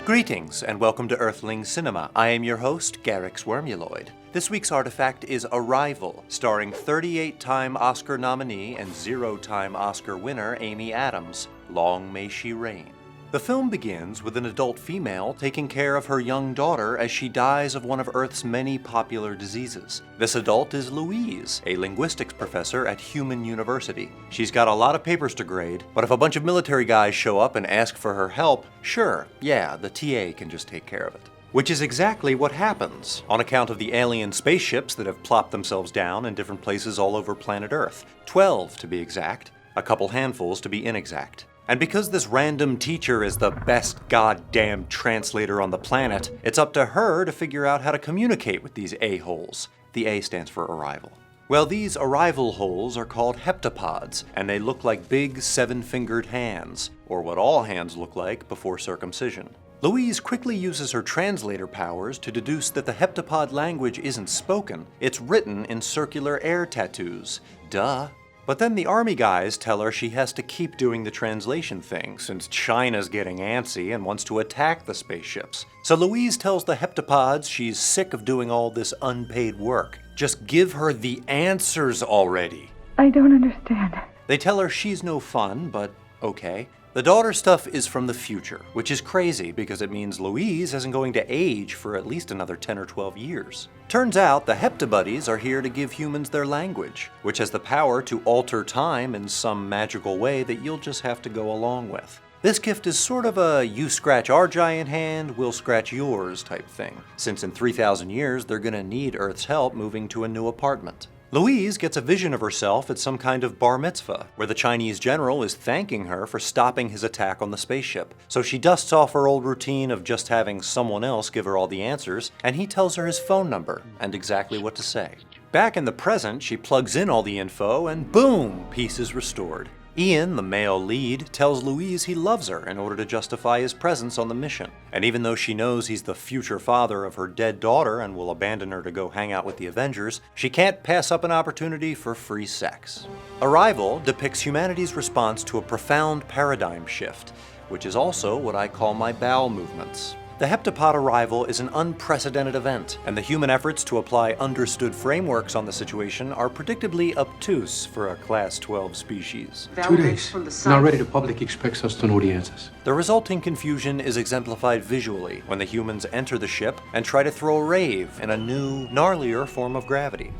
Greetings, and welcome to Earthling Cinema. I am your host, Garyx Wormuloid. This week's artifact is Arrival, starring 38-time Oscar nominee and 0-time Oscar winner Amy Adams. Long may she reign. The film begins with an adult female taking care of her young daughter as she dies of one of Earth's many popular diseases. This adult is Louise, a linguistics professor at Human University. She's got a lot of papers to grade, but if a bunch of military guys show up and ask for her help, sure, yeah, the TA can just take care of it. Which is exactly what happens, on account of the alien spaceships that have plopped themselves down in different places all over planet Earth. 12 to be exact, a couple handfuls to be inexact. And because this random teacher is the best goddamn translator on the planet, it's up to her to figure out how to communicate with these a-holes. The A stands for arrival. Well, these arrival holes are called heptapods, and they look like big seven-fingered hands, or what all hands look like before circumcision. Louise quickly uses her translator powers to deduce that the heptapod language isn't spoken, it's written in circular air tattoos. Duh. But then the army guys tell her she has to keep doing the translation thing, since China's getting antsy and wants to attack the spaceships. So Louise tells the heptapods she's sick of doing all this unpaid work. Just give her the answers already. I don't understand. They tell her she's no fun, but okay. The daughter stuff is from the future, which is crazy because it means Louise isn't going to age for at least another 10 or 12 years. Turns out the heptabuddies are here to give humans their language, which has the power to alter time in some magical way that you'll just have to go along with. This gift is sort of a you scratch our giant hand, we'll scratch yours type thing, since in 3,000 years they're gonna need Earth's help moving to a new apartment. Louise gets a vision of herself at some kind of bar mitzvah, where the Chinese general is thanking her for stopping his attack on the spaceship. So she dusts off her old routine of just having someone else give her all the answers, and he tells her his phone number and exactly what to say. Back in the present, she plugs in all the info, and boom, peace is restored. Ian, the male lead, tells Louise he loves her in order to justify his presence on the mission. And even though she knows he's the future father of her dead daughter and will abandon her to go hang out with the Avengers, she can't pass up an opportunity for free sex. Arrival depicts humanity's response to a profound paradigm shift, which is also what I call my bowel movements. The heptapod arrival is an unprecedented event, and the human efforts to apply understood frameworks on the situation are predictably obtuse for a Class 12 species. 2 days. And already the public expects us to know the answers. The resulting confusion is exemplified visually when the humans enter the ship and try to throw a rave in a new, gnarlier form of gravity.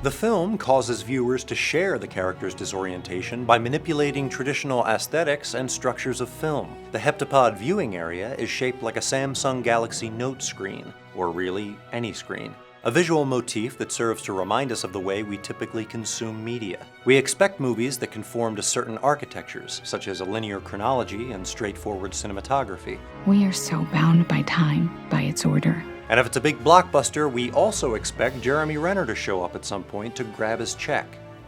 The film causes viewers to share the character's disorientation by manipulating traditional aesthetics and structures of film. The heptapod viewing area is shaped like a Samsung Galaxy Note screen, or really, any screen. A visual motif that serves to remind us of the way we typically consume media. We expect movies that conform to certain architectures, such as a linear chronology and straightforward cinematography. We are so bound by time, by its order. And if it's a big blockbuster, we also expect Jeremy Renner to show up at some point to grab his check.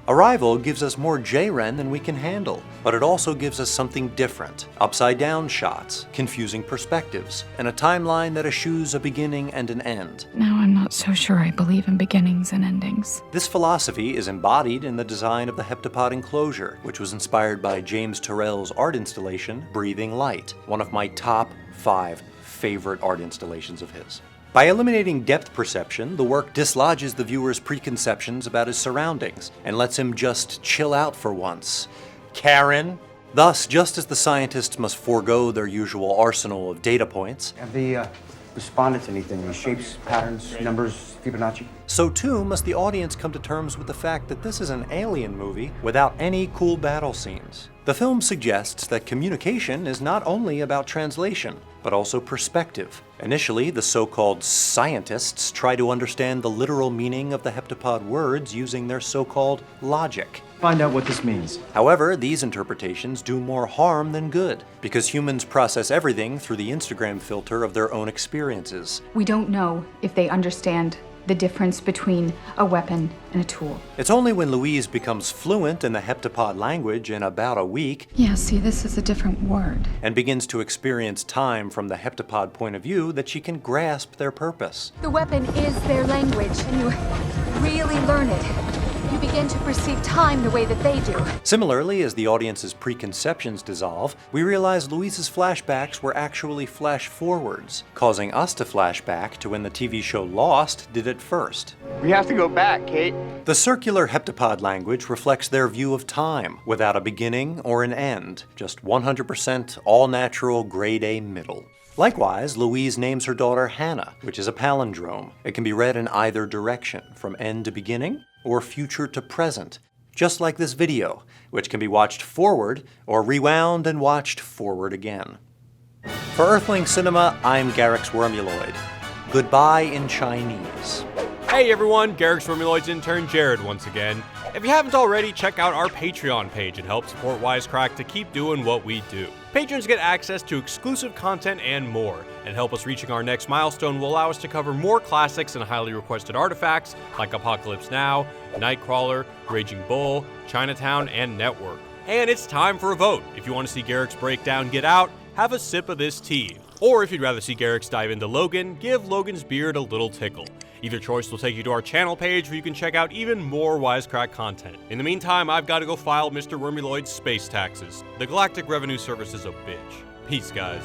Arrival gives us more J-Ren than we can handle, but it also gives us something different. Upside-down shots, confusing perspectives, and a timeline that eschews a beginning and an end. Now I'm not so sure I believe in beginnings and endings. This philosophy is embodied in the design of the heptapod enclosure, which was inspired by James Turrell's art installation, Breathing Light, one of my top 5 favorite art installations of his. By eliminating depth perception, the work dislodges the viewer's preconceptions about his surroundings and lets him just chill out for once. Karen? Thus, just as the scientists must forego their usual arsenal of data points, Have the respondents anything? Any shapes, patterns, numbers, Fibonacci? so too must the audience come to terms with the fact that this is an alien movie without any cool battle scenes. The film suggests that communication is not only about translation, but also perspective. Initially, the so-called scientists try to understand the literal meaning of the heptapod words using their so-called logic. Find out what this means. However, these interpretations do more harm than good, because humans process everything through the Instagram filter of their own experiences. We don't know if they understand the difference between a weapon and a tool. It's only when Louise becomes fluent in the heptapod language in about a week Yeah, see, this is a different word. and begins to experience time from the heptapod point of view that she can grasp their purpose. The weapon is their language, and you really learn it. You begin to perceive time the way that they do. Similarly, as the audience's preconceptions dissolve, we realize Louise's flashbacks were actually flash-forwards, causing us to flash back to when the TV show Lost did it first. We have to go back, Kate. The circular heptapod language reflects their view of time, without a beginning or an end, just 100% all-natural grade A middle. Likewise, Louise names her daughter Hannah, which is a palindrome. It can be read in either direction, from end to beginning, or future to present, just like this video, which can be watched forward, or rewound and watched forward again. For Earthling Cinema, I'm Garyx Wormuloid. Goodbye in Chinese. Hey everyone, Garyx Wormuloid's intern Jared once again. If you haven't already, check out our Patreon page and help support Wisecrack to keep doing what we do. Patrons get access to exclusive content and more, and help us reaching our next milestone will allow us to cover more classics and highly requested artifacts like Apocalypse Now, Nightcrawler, Raging Bull, Chinatown, and Network. And it's time for a vote. If you want to see Garyx break down Get Out, have a sip of this tea. Or if you'd rather see Garyx dive into Logan, give Logan's beard a little tickle. Either choice will take you to our channel page where you can check out even more Wisecrack content. In the meantime, I've got to go file Mr. Wormuloid's space taxes. The Galactic Revenue Service is a bitch. Peace, guys.